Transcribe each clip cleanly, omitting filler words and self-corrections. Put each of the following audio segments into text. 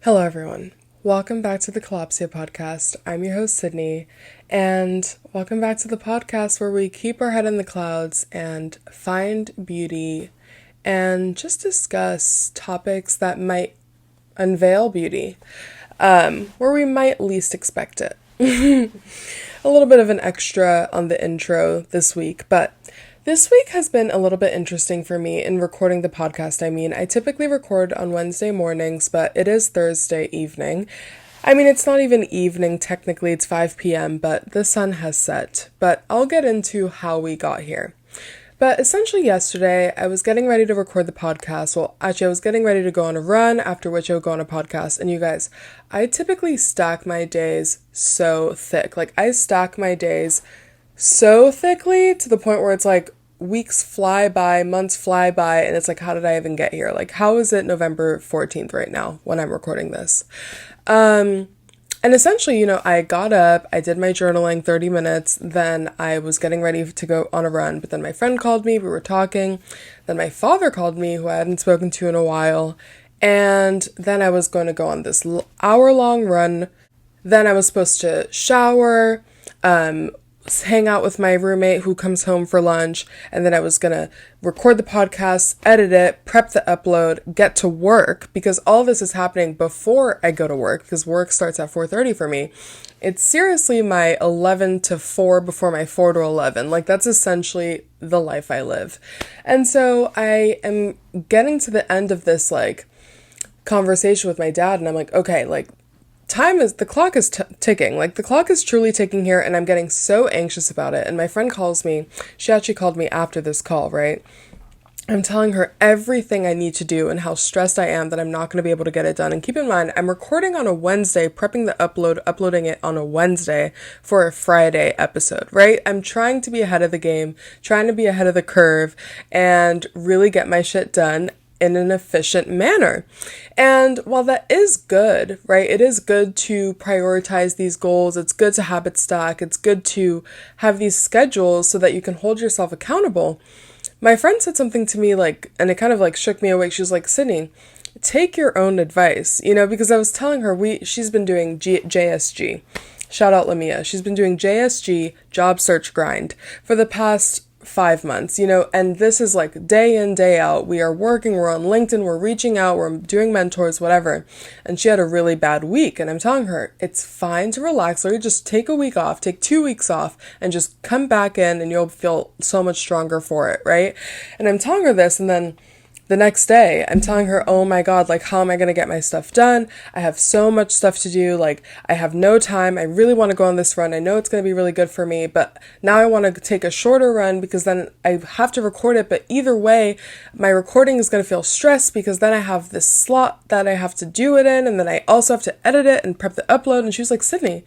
Hello, everyone. Welcome back to the Kalopsia podcast. I'm your host, Sydney, and welcome back to the podcast where we keep our head in the clouds and find beauty and just discuss topics that might unveil beauty, where we might least expect it. A little bit of an extra on the intro this week, but this week has been a little bit interesting for me in recording the podcast. I typically record on Wednesday mornings, but it is Thursday evening. It's not even evening, technically, it's 5 p.m., but the sun has set. But I'll get into how we got here. But essentially yesterday, I was getting ready to record the podcast. Well, actually, I was getting ready to go on a run, after which I would go on a podcast. And you guys, I typically stack my days so thick. I stack my days so thickly to the point where it's like weeks fly by, months fly by, and it's like, how did I even get here? How is it November 14th right now when I'm recording this? And essentially, I got up, I did my journaling 30 minutes, then I was getting ready to go on a run, but then my friend called me, we were talking, then my father called me, who I hadn't spoken to in a while, and then I was going to go on this hour-long run. Then I was supposed to shower, hang out with my roommate who comes home for lunch, and then I was gonna record the podcast, edit it, prep the upload, get to work, because all this is happening before I go to work, because work starts at 4:30 for me. It's seriously my 11 to 4 before my 4 to 11. That's essentially the life I live. And so I am getting to the end of this, conversation with my dad, and I'm like, okay, the clock is ticking. The clock is truly ticking here, and I'm getting so anxious about it. And my friend calls me. She actually called me after this call, right? I'm telling her everything I need to do and how stressed I am that I'm not going to be able to get it done. And keep in mind, I'm recording on a Wednesday, prepping the uploading it on a Wednesday for a Friday episode, right? I'm trying to be ahead of the game, trying to be ahead of the curve, and really get my shit done in an efficient manner. And while that is good, right, it is good to prioritize these goals. It's good to habit stack. It's good to have these schedules so that you can hold yourself accountable. My friend said something to me and it kind of shook me awake. She was like, Sydney, take your own advice, because I was telling her she's been doing JSG. Shout out Lamia. She's been doing JSG, job search grind, for the past 5 months, and this is day in, day out. We are working, we're on LinkedIn, we're reaching out, we're doing mentors, whatever. And she had a really bad week. And I'm telling her, it's fine to relax, or just take a week off, take 2 weeks off, and just come back in and you'll feel so much stronger for it, right? And I'm telling her this, and then the next day, I'm telling her, oh my God, how am I going to get my stuff done? I have so much stuff to do. I have no time. I really want to go on this run. I know it's going to be really good for me, but now I want to take a shorter run because then I have to record it. But either way, my recording is going to feel stressed because then I have this slot that I have to do it in. And then I also have to edit it and prep the upload. And she was like, Sydney,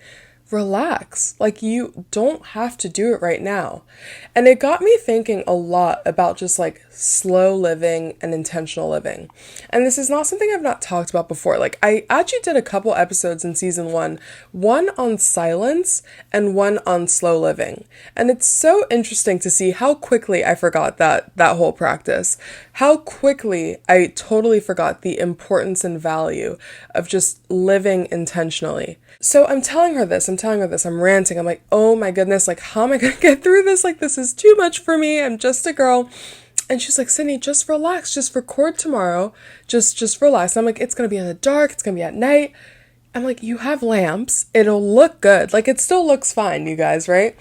relax. You don't have to do it right now. And it got me thinking a lot about just slow living and intentional living. And this is not something I've not talked about before. I actually did a couple episodes in season one on silence and one on slow living. And it's so interesting to see how quickly I forgot that whole practice. How quickly I totally forgot the importance and value of just living intentionally. So I'm telling her this, I'm ranting, I'm like, oh my goodness, how am I gonna get through this? This is too much for me, I'm just a girl. And she's like, Sydney, just relax, just record tomorrow, just relax. And I'm like, it's gonna be in the dark, it's gonna be at night. I'm like, you have lamps, it'll look good. It still looks fine, you guys, right?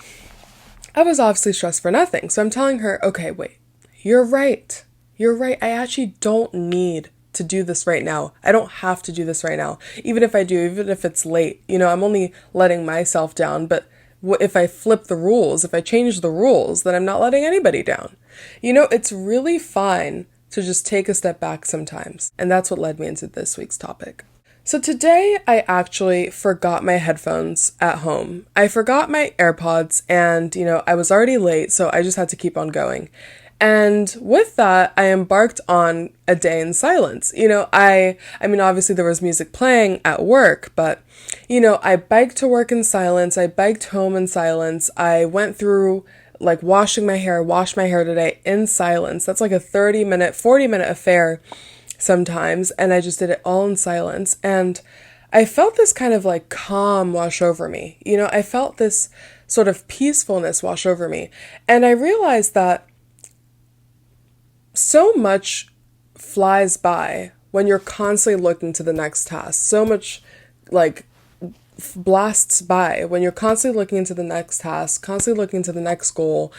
I was obviously stressed for nothing. So I'm telling her, okay, wait, you're right, I actually don't need to do this right now. I don't have to do this right now. Even if I do, even if it's late, I'm only letting myself down. But if I flip the rules, if I change the rules, then I'm not letting anybody down. It's really fine to just take a step back sometimes. And that's what led me into this week's topic. So today I actually forgot my headphones at home. I forgot my AirPods and, I was already late, so I just had to keep on going. And with that, I embarked on a day in silence. Obviously there was music playing at work, but, I biked to work in silence. I biked home in silence. I went through washed my hair today in silence. That's a 40-minute affair sometimes, and I just did it all in silence. And I felt this kind of like calm wash over me. I felt this sort of peacefulness wash over me. And I realized that so much flies by when you're constantly looking to the next task. So much like blasts by when you're constantly looking into the next task, constantly looking to the next goal.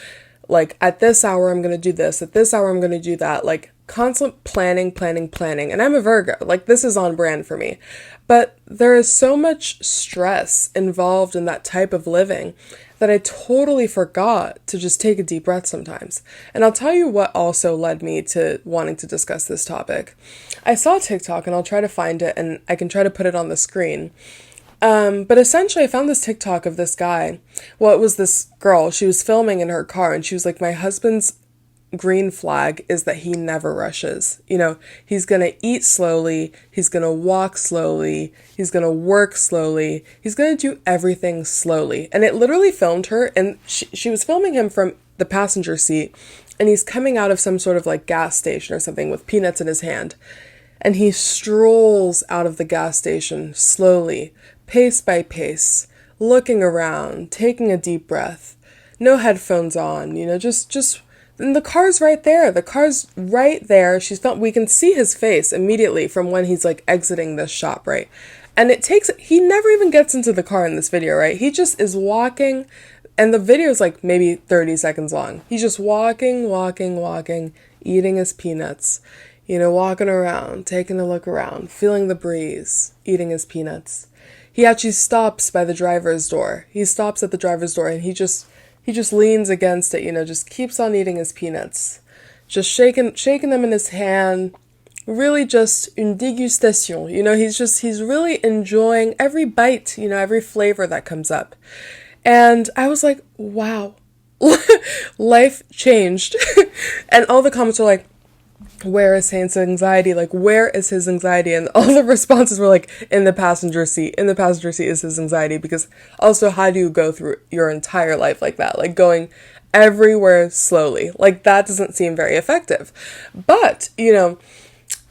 Like, at this hour, I'm going to do this. At this hour, I'm going to do that. Like, constant planning. And I'm a Virgo. Like, this is on brand for me. But there is so much stress involved in that type of living that I totally forgot to just take a deep breath sometimes. And I'll tell you what also led me to wanting to discuss this topic. I saw TikTok, and I'll try to find it, and I can try to put it on the screen. But essentially I found this TikTok of this guy. Well, it was this girl. She was filming in her car, and she was like, my husband's green flag is that he never rushes. He's going to eat slowly. He's going to walk slowly. He's going to work slowly. He's going to do everything slowly. And it literally filmed her, and she was filming him from the passenger seat, and he's coming out of some sort of like gas station or something with peanuts in his hand. And he strolls out of the gas station slowly, pace by pace, looking around, taking a deep breath, no headphones on, just, and the car's right there. The car's right there. We can see his face immediately from when he's like exiting this shop, right? And he never even gets into the car in this video, right? He just is walking, and the video is like maybe 30 seconds long. He's just walking, eating his peanuts, walking around, taking a look around, feeling the breeze, eating his peanuts. He actually stops by the driver's door. He stops at the driver's door, and he just leans against it, just keeps on eating his peanuts. Just shaking them in his hand. Really just une dégustation. He's really enjoying every bite, every flavor that comes up. And I was like, wow, life changed. And all the comments were like, where is his anxiety? Like, where is his anxiety? And all the responses were like, in the passenger seat. In the passenger seat is his anxiety. Because also, how do you go through your entire life like that? Like, going everywhere slowly. Like, that doesn't seem very effective. But,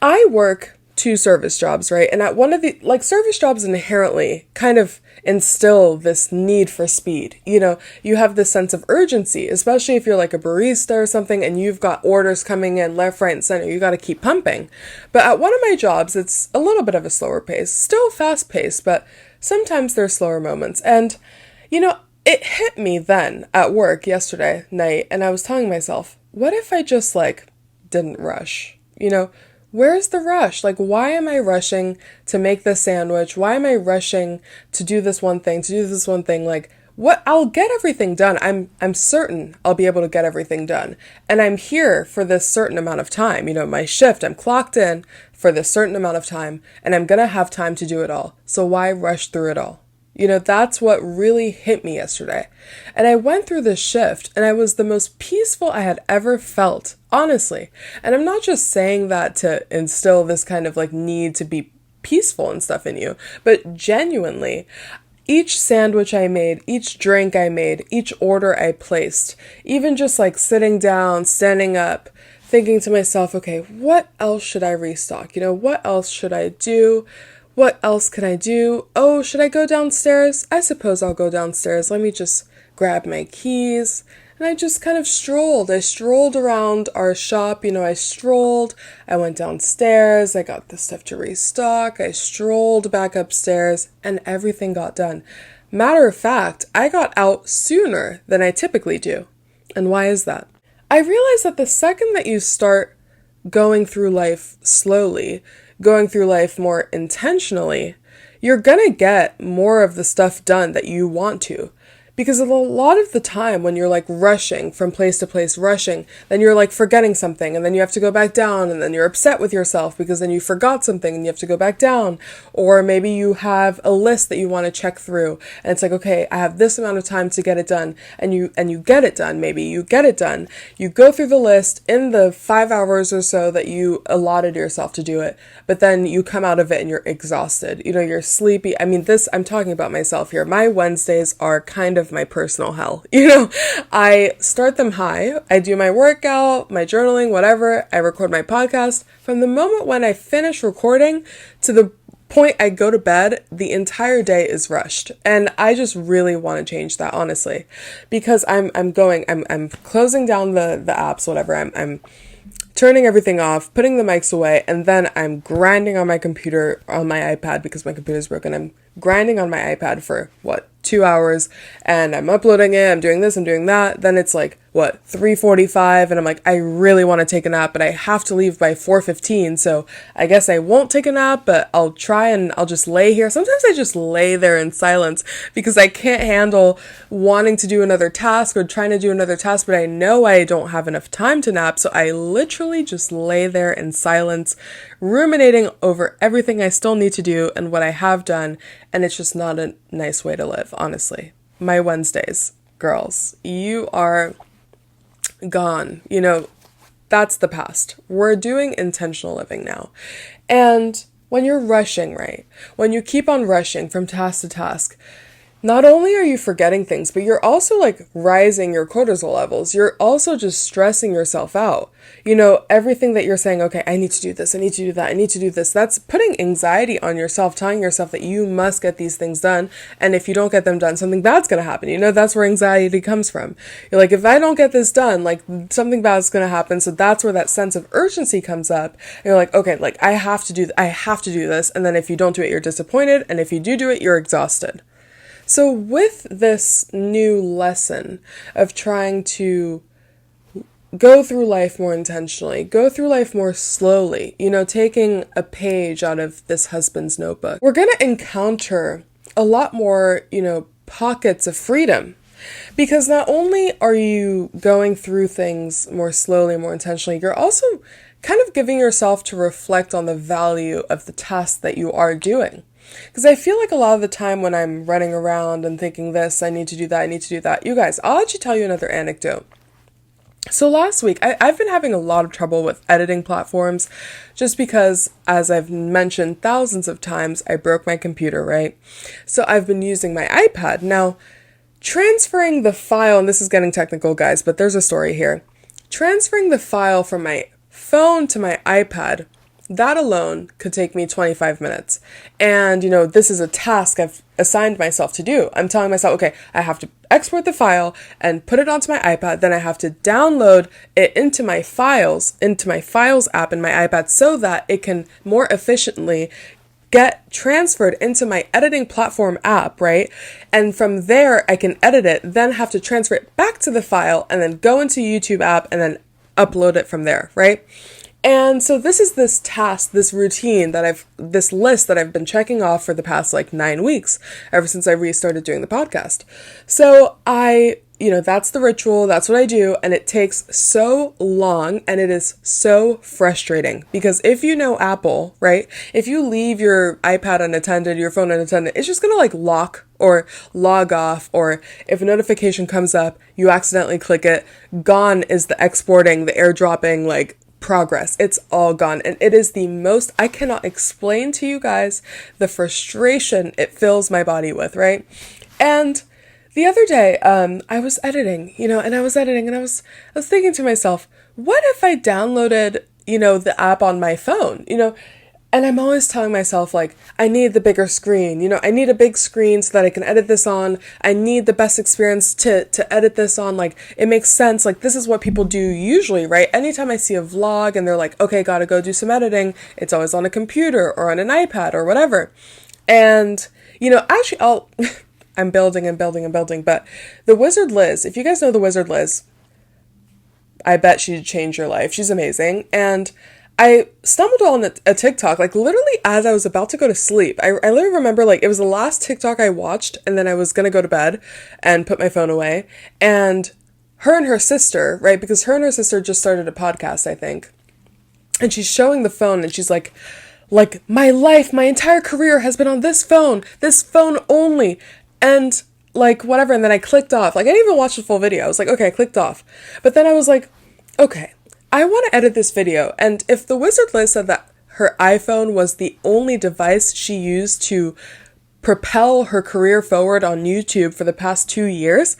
I work 2 service jobs, right? And at one of the, like, service jobs inherently kind of instill this need for speed. You have this sense of urgency, especially if you're like a barista or something and you've got orders coming in left, right, and center. You got to keep pumping. But at one of my jobs, it's a little bit of a slower pace, still fast paced, but sometimes there's slower moments. And, it hit me then at work yesterday night, and I was telling myself, what if I just like didn't rush? Where's the rush? Like, why am I rushing to make this sandwich? Why am I rushing to do this one thing, Like, what? I'll get everything done. I'm certain I'll be able to get everything done. And I'm here for this certain amount of time. My shift, I'm clocked in for this certain amount of time, and I'm going to have time to do it all. So why rush through it all? That's what really hit me yesterday. And I went through this shift, and I was the most peaceful I had ever felt, honestly. And I'm not just saying that to instill this kind of like need to be peaceful and stuff in you, but genuinely, each sandwich I made, each drink I made, each order I placed, even just like sitting down, standing up, thinking to myself, okay, what else should I restock? What else should I do? What else can I do? Oh, should I go downstairs? I suppose I'll go downstairs. Let me just grab my keys. And I just kind of strolled. I strolled around our shop. I went downstairs. I got the stuff to restock. I strolled back upstairs, and everything got done. Matter of fact, I got out sooner than I typically do. And why is that? I realized that the second that you start going through life slowly, going through life more intentionally, you're gonna get more of the stuff done that you want to. Because a lot of the time when you're like rushing from place to place, then you're like forgetting something, and then you have to go back down, and then you're upset with yourself because then you forgot something and you have to go back down. Or maybe you have a list that you want to check through, and it's like, okay, I have this amount of time to get it done, and you get it done. Maybe you get it done. You go through the list in the 5 hours or so that you allotted yourself to do it, but then you come out of it and you're exhausted. You're sleepy. I'm talking about myself here. My Wednesdays are kind of of my personal hell. I start them high. I do my workout, my journaling, whatever. I record my podcast. From the moment when I finish recording to the point I go to bed, the entire day is rushed. And I just really want to change that, honestly, because I'm closing down the apps, whatever. I'm turning everything off, putting the mics away, and then I'm grinding on my computer, on my iPad, because my computer's broken. I'm grinding on my iPad for 2 hours, and I'm uploading it, I'm doing this, I'm doing that. Then it's 3:45, and I'm like, I really want to take a nap, but I have to leave by 4:15, so I guess I won't take a nap, but I'll try, and I'll just lay here. Sometimes I just lay there in silence because I can't handle wanting to do another task or trying to do another task, but I know I don't have enough time to nap, so I literally just lay there in silence, ruminating over everything I still need to do and what I have done, and it's just not a nice way to live, honestly. My Wednesdays, girls, you are gone. That's the past. We're doing intentional living now. And when you're rushing, right? When you keep on rushing from task to task, not only are you forgetting things, but you're also rising your cortisol levels. You're also just stressing yourself out. Everything that you're saying, okay, I need to do this, I need to do that, I need to do this. That's putting anxiety on yourself, telling yourself that you must get these things done. And if you don't get them done, something bad's going to happen. That's where anxiety comes from. You're like, if I don't get this done, something bad's going to happen. So that's where that sense of urgency comes up. And you're like, okay, I have to do this. And then if you don't do it, you're disappointed. And if you do it, you're exhausted. So with this new lesson of trying to go through life more intentionally, go through life more slowly, taking a page out of this husband's notebook, we're going to encounter a lot more, pockets of freedom. Because not only are you going through things more slowly, more intentionally, you're also kind of giving yourself to reflect on the value of the task that you are doing. Because I feel like a lot of the time when I'm running around and thinking this, I need to do that, I need to do that. You guys, I'll actually tell you another anecdote. So last week, I've been having a lot of trouble with editing platforms just because, as I've mentioned thousands of times, I broke my computer, right? So I've been using my iPad. Now, transferring the file, and this is getting technical, guys, but there's a story here. Transferring the file from my phone to my iPad, that alone could take me 25 minutes. And, this is a task I've assigned myself to do. I'm telling myself, okay, I have to export the file and put it onto my iPad. Then I have to download it into my files app in my iPad so that it can more efficiently get transferred into my editing platform app, right? And from there, I can edit it, then have to transfer it back to the file and then go into YouTube app and then upload it from there, right? And so this is this task, this routine this list that I've been checking off for the past 9 weeks, ever since I restarted doing the podcast. So that's the ritual, that's what I do, and it takes so long, and it is so frustrating, because if you know Apple, right, if you leave your iPad unattended, your phone unattended, it's just gonna lock or log off, or if a notification comes up, you accidentally click it, gone is the exporting, the airdropping, progress. It's all gone. And it is the most, I cannot explain to you guys the frustration it fills my body with, right? And the other day, I was editing, and I was thinking to myself, what if I downloaded, the app on my phone, and I'm always telling myself, I need the bigger screen, I need a big screen so that I can edit this on. I need the best experience to edit this on. It makes sense. This is what people do usually, right? Anytime I see a vlog and they're like, okay, gotta go do some editing, it's always on a computer or on an iPad or whatever. And, actually, I'm building, but the Wizard Liz, if you guys know the Wizard Liz, I bet she'd change your life. She's amazing. And I stumbled on a TikTok, literally as I was about to go to sleep. I literally remember, it was the last TikTok I watched, and then I was gonna go to bed and put my phone away. And her sister, right, because her and her sister just started a podcast, I think. And she's showing the phone, and she's like, my life, my entire career has been on this phone only. And, whatever, and then I clicked off. I didn't even watch the full video. I was like, okay, I clicked off. But then I was like, okay, I want to edit this video, and if the Wizard Liz said that her iPhone was the only device she used to propel her career forward on YouTube for the past 2 years,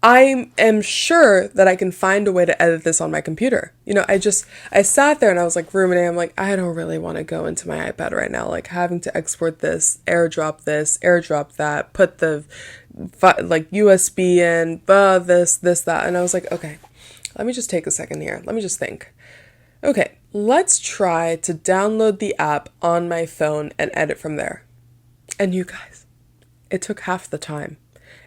I am sure that I can find a way to edit this on my computer. I sat there and I was like ruminating. I'm like, I don't really want to go into my iPad right now. Like having to export this, airdrop that, put the USB in, this, that. And I was like, okay, let me just take a second here. Let me just think. Okay, let's try to download the app on my phone and edit from there. And you guys, it took half the time.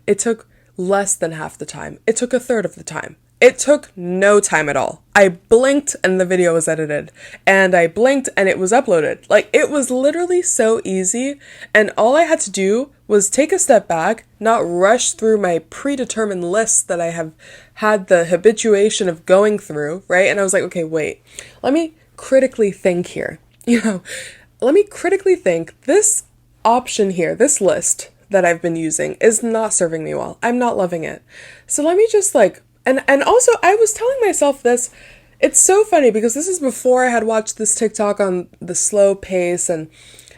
It took less than half the time. It took a third of the time. It took no time at all. I blinked and the video was edited. And I blinked and it was uploaded. Like, it was literally so easy. And all I had to do was take a step back, not rush through my predetermined lists that I have had the habituation of going through, right? And I was like, okay, wait, let me critically think here. Let me critically think. This option here, this list that I've been using is not serving me well. I'm not loving it. So let me just and also I was telling myself this, it's so funny because this is before I had watched this TikTok on the slow pace, and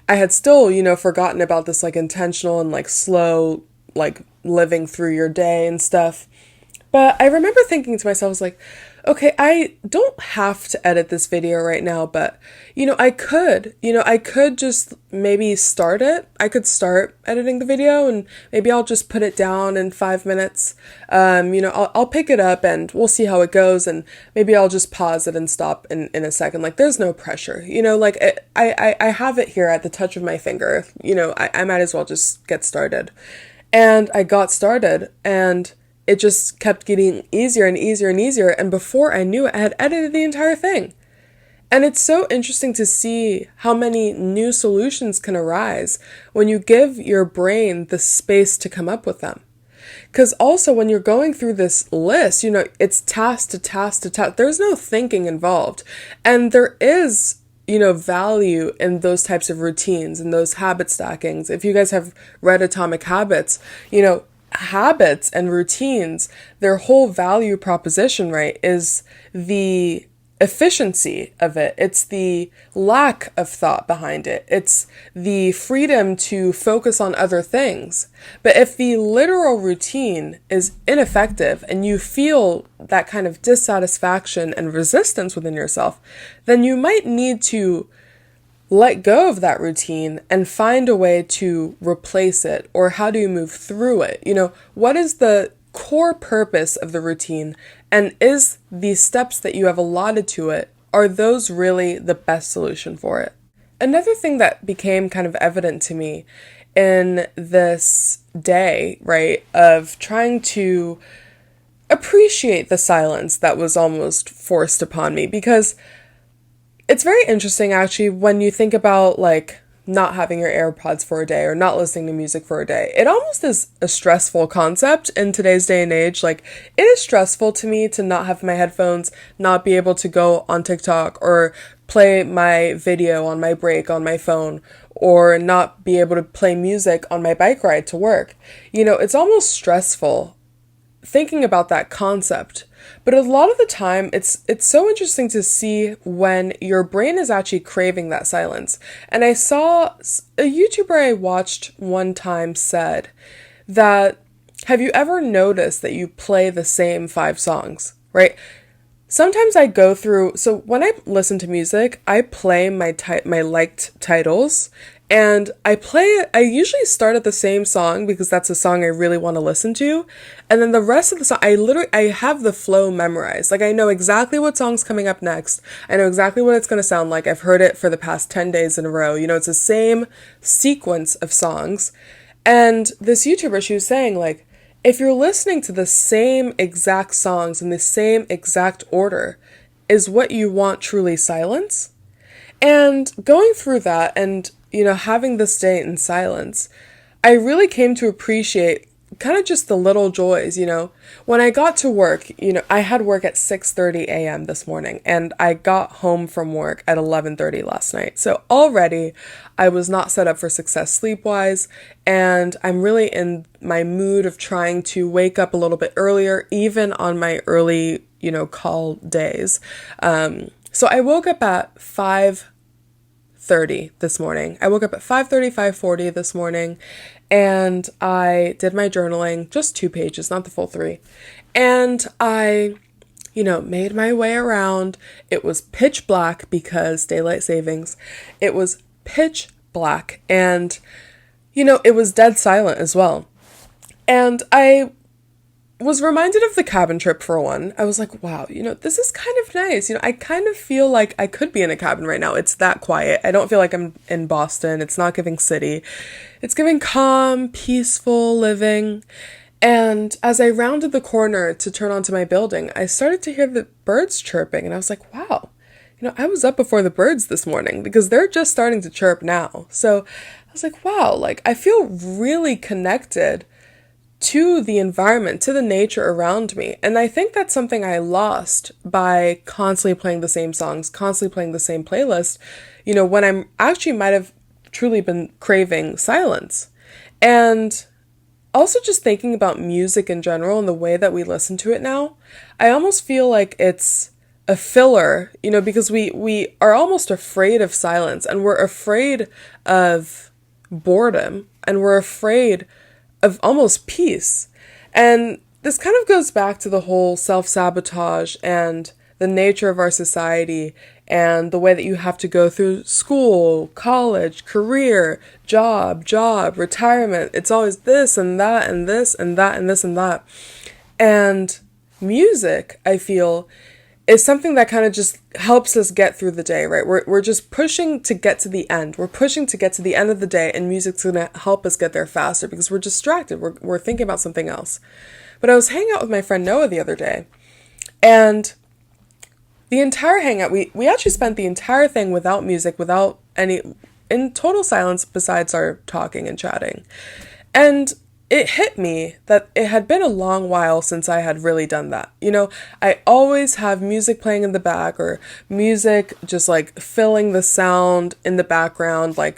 I had still, forgotten about this intentional and slow, living through your day and stuff. But I remember thinking to myself, I was like, okay, I don't have to edit this video right now, but, I could just maybe start it. I could start editing the video and maybe I'll just put it down in 5 minutes. I'll pick it up and we'll see how it goes, and maybe I'll just pause it and stop in a second. There's no pressure, I have it here at the touch of my finger. I might as well just get started. And I got started, and it just kept getting easier and easier and easier. And before I knew it, I had edited the entire thing. And it's so interesting to see how many new solutions can arise when you give your brain the space to come up with them. Because also when you're going through this list, it's task to task to task. There's no thinking involved. And there is, value in those types of routines and those habit stackings. If you guys have read Atomic Habits, habits and routines, their whole value proposition, right, is the efficiency of it. It's the lack of thought behind it. It's the freedom to focus on other things. But if the literal routine is ineffective and you feel that kind of dissatisfaction and resistance within yourself, then you might need to let go of that routine and find a way to replace it. Or how do you move through it? What is the core purpose of the routine? And is the steps that you have allotted to it, are those really the best solution for it? Another thing that became kind of evident to me in this day, right, of trying to appreciate the silence that was almost forced upon me, because it's very interesting, actually, when you think about, not having your AirPods for a day or not listening to music for a day. It almost is a stressful concept in today's day and age. It is stressful to me to not have my headphones, not be able to go on TikTok or play my video on my break on my phone, or not be able to play music on my bike ride to work. It's almost stressful thinking about that concept. But a lot of the time, it's so interesting to see when your brain is actually craving that silence. And I saw a YouTuber I watched one time said that, have you ever noticed that you play the same 5 songs, right? Sometimes I go through, so when I listen to music, I play my liked titles, and I usually start at the same song because that's a song I really want to listen to. And then the rest of the song, I have the flow memorized. I know exactly what song's coming up next. I know exactly what it's going to sound like. I've heard it for the past 10 days in a row. It's the same sequence of songs. And this YouTuber, she was saying, if you're listening to the same exact songs in the same exact order, is what you want truly silence? And going through that and having this day in silence, I really came to appreciate kind of just the little joys, When I got to work, I had work at 6:30 a.m. this morning, and I got home from work at 11:30 last night. So already I was not set up for success sleep-wise, and I'm really in my mood of trying to wake up a little bit earlier, even on my early, call days. So I woke up at 5:30 5:30 this morning. I woke up at 5:30, 5:40 this morning, and I did my journaling, just 2 pages, not the full 3. And I, made my way around. It was pitch black because daylight savings. It was pitch black, and, it was dead silent as well. And I was reminded of the cabin trip for one. I was like, wow, this is kind of nice. I kind of feel like I could be in a cabin right now. It's that quiet. I don't feel like I'm in Boston. It's not giving city. It's giving calm, peaceful living. And as I rounded the corner to turn onto my building, I started to hear the birds chirping. And I was like, wow, I was up before the birds this morning because they're just starting to chirp now. So I was like, wow, I feel really connected to the environment, to the nature around me. And I think that's something I lost by constantly playing the same songs, constantly playing the same playlist, when I'm actually might have truly been craving silence. And also just thinking about music in general and the way that we listen to it now, I almost feel like it's a filler, because we are almost afraid of silence, and we're afraid of boredom, and we're afraid of almost peace. And this kind of goes back to the whole self-sabotage and the nature of our society and the way that you have to go through school, college, career, job, retirement. It's always this and that and this and that and this and that. And music, I feel, is something that kind of just helps us get through the day, right? We're just pushing to get to the end. We're pushing to get to the end of the day, and music's going to help us get there faster because we're distracted. We're thinking about something else. But I was hanging out with my friend Noah the other day, and the entire hangout, we actually spent the entire thing without music, without in total silence besides our talking and chatting. And it hit me that it had been a long while since I had really done that. I always have music playing in the back, or music just filling the sound in the background. I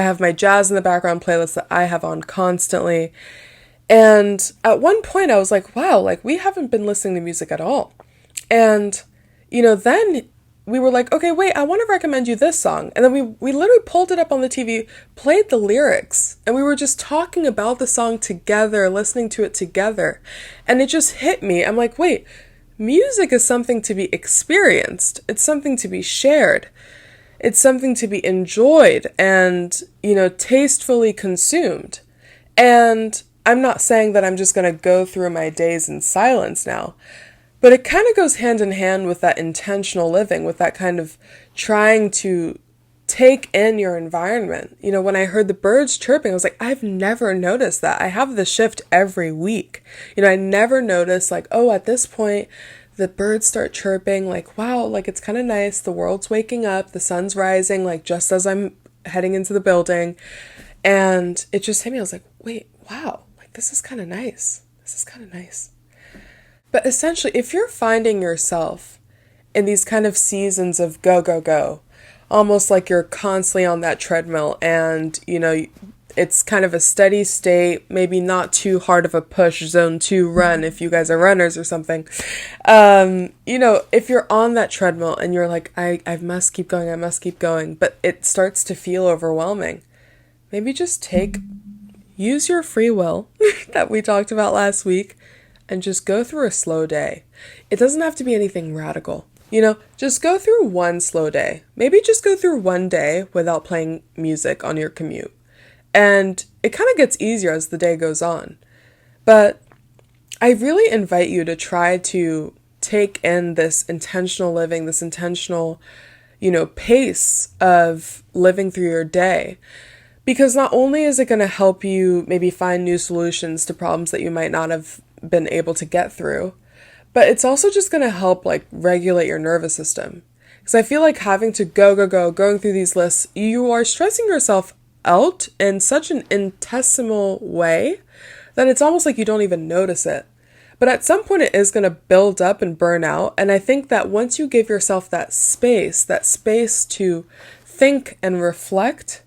have my jazz in the background playlist that I have on constantly. And at one point I was like, wow, we haven't been listening to music at all. And, then we were like, okay, wait, I want to recommend you this song. And then we literally pulled it up on the TV, played the lyrics, and we were just talking about the song together, listening to it together. And it just hit me. I'm like, wait, music is something to be experienced. It's something to be shared. It's something to be enjoyed and, tastefully consumed. And I'm not saying that I'm just going to go through my days in silence now. But it kind of goes hand in hand with that intentional living, with that kind of trying to take in your environment. When I heard the birds chirping, I was like, I've never noticed that. I have the shift every week. I never noticed at this point, the birds start chirping, wow, it's kind of nice. The world's waking up, the sun's rising, just as I'm heading into the building. And it just hit me. I was like, wait, wow, this is kind of nice. This is kind of nice. But essentially, if you're finding yourself in these kind of seasons of go, go, go, almost like you're constantly on that treadmill and, it's kind of a steady state, maybe not too hard of a push, zone 2 run if you guys are runners or something. If you're on that treadmill and you're like, I must keep going, but it starts to feel overwhelming. Maybe just use your free will that we talked about last week, and just go through a slow day. It doesn't have to be anything radical. Just go through one slow day. Maybe just go through one day without playing music on your commute. And it kind of gets easier as the day goes on. But I really invite you to try to take in this intentional living, this intentional, pace of living through your day. Because not only is it going to help you maybe find new solutions to problems that you might not have been able to get through, but it's also just going to help regulate your nervous system. Because I feel like having to going through these lists, you are stressing yourself out in such an infinitesimal way that it's almost like you don't even notice it. But at some point it is going to build up and burn out. And I think that once you give yourself that space to think and reflect,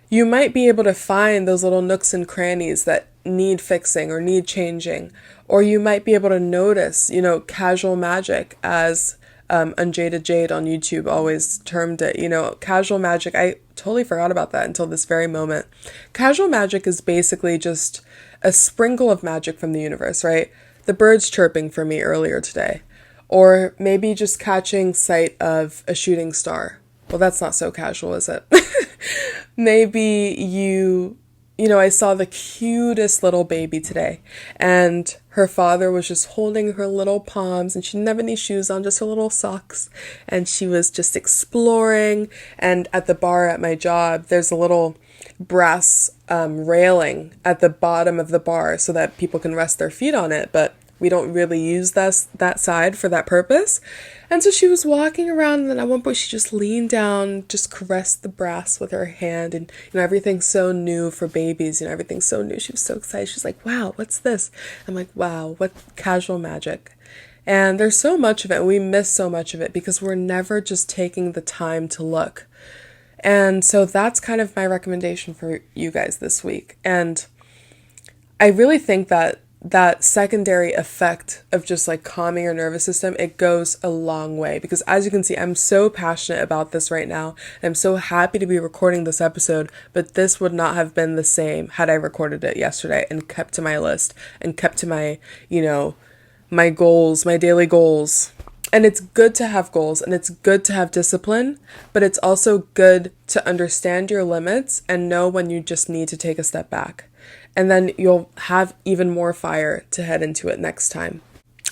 you might be able to find those little nooks and crannies that need fixing or need changing, or you might be able to notice, casual magic as Unjaded Jade on YouTube always termed it, casual magic. I totally forgot about that until this very moment. Casual magic is basically just a sprinkle of magic from the universe, right? The birds chirping for me earlier today. Or maybe just catching sight of a shooting star. Well, that's not so casual, is it? Maybe I saw the cutest little baby today, and her father was just holding her little palms, and she didn't have any shoes on, just her little socks, and she was just exploring. And at the bar at my job, there's a little brass railing at the bottom of the bar so that people can rest their feet on it, but we don't really use that side for that purpose. And so she was walking around, and then at one point she just leaned down, just caressed the brass with her hand, and everything's so new for babies, everything's so new. She was so excited. She's like, wow, what's this? I'm like, wow, what casual magic. And there's so much of it, and we miss so much of it because we're never just taking the time to look. And so that's kind of my recommendation for you guys this week. And I really think that secondary effect of just like calming your nervous system, it goes a long way, because as you can see, I'm so passionate about this right now. And I'm so happy to be recording this episode, but this would not have been the same had I recorded it yesterday and kept to my list and kept to my, my goals, my daily goals. And it's good to have goals, and it's good to have discipline, but it's also good to understand your limits and know when you just need to take a step back. And then you'll have even more fire to head into it next time.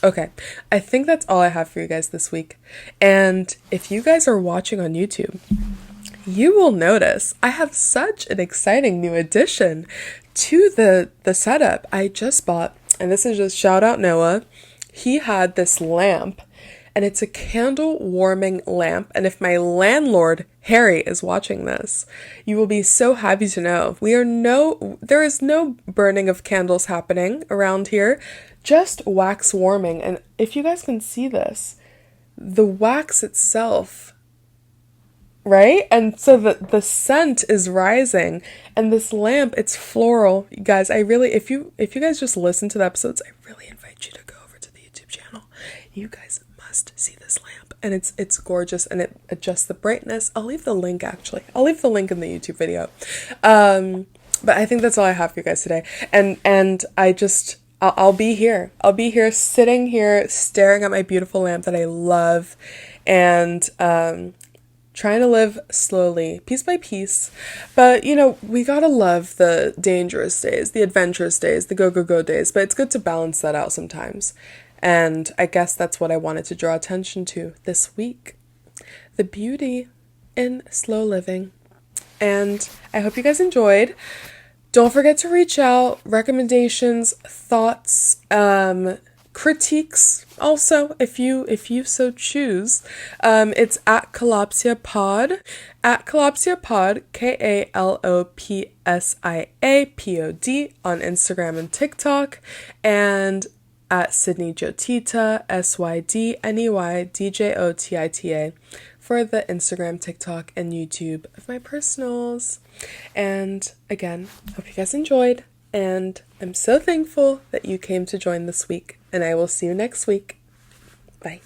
Okay, I think that's all I have for you guys this week. And if you guys are watching on YouTube, you will notice I have such an exciting new addition to the setup I just bought. And this is just shout out Noah. He had this lamp, and it's a candle warming lamp. And if my landlord, Harry, is watching this, you will be so happy to know there is no burning of candles happening around here, just wax warming. And if you guys can see this, the wax itself, right? And so the scent is rising, and this lamp, it's floral. You guys, if you guys just listen to the episodes, I really invite you to go over to the YouTube channel. You guys must see this lamp, and it's gorgeous, and it adjusts the brightness. I'll leave the link in the YouTube video. But I think that's all I have for you guys today. And I'll be here. I'll be here, sitting here, staring at my beautiful lamp that I love, and trying to live slowly, piece by piece. But, we gotta love the dangerous days, the adventurous days, the go days, but it's good to balance that out sometimes. And I guess that's what I wanted to draw attention to this week. The beauty in slow living. And I hope you guys enjoyed. Don't forget to reach out, recommendations, thoughts, critiques also, if you so choose. It's at Kalopsia Pod, KalopsiaPod on Instagram and TikTok, and at Sydney Jotita, SydneyDjotita, for the Instagram, TikTok, and YouTube of my personals. And again, hope you guys enjoyed, and I'm so thankful that you came to join this week, and I will see you next week. Bye.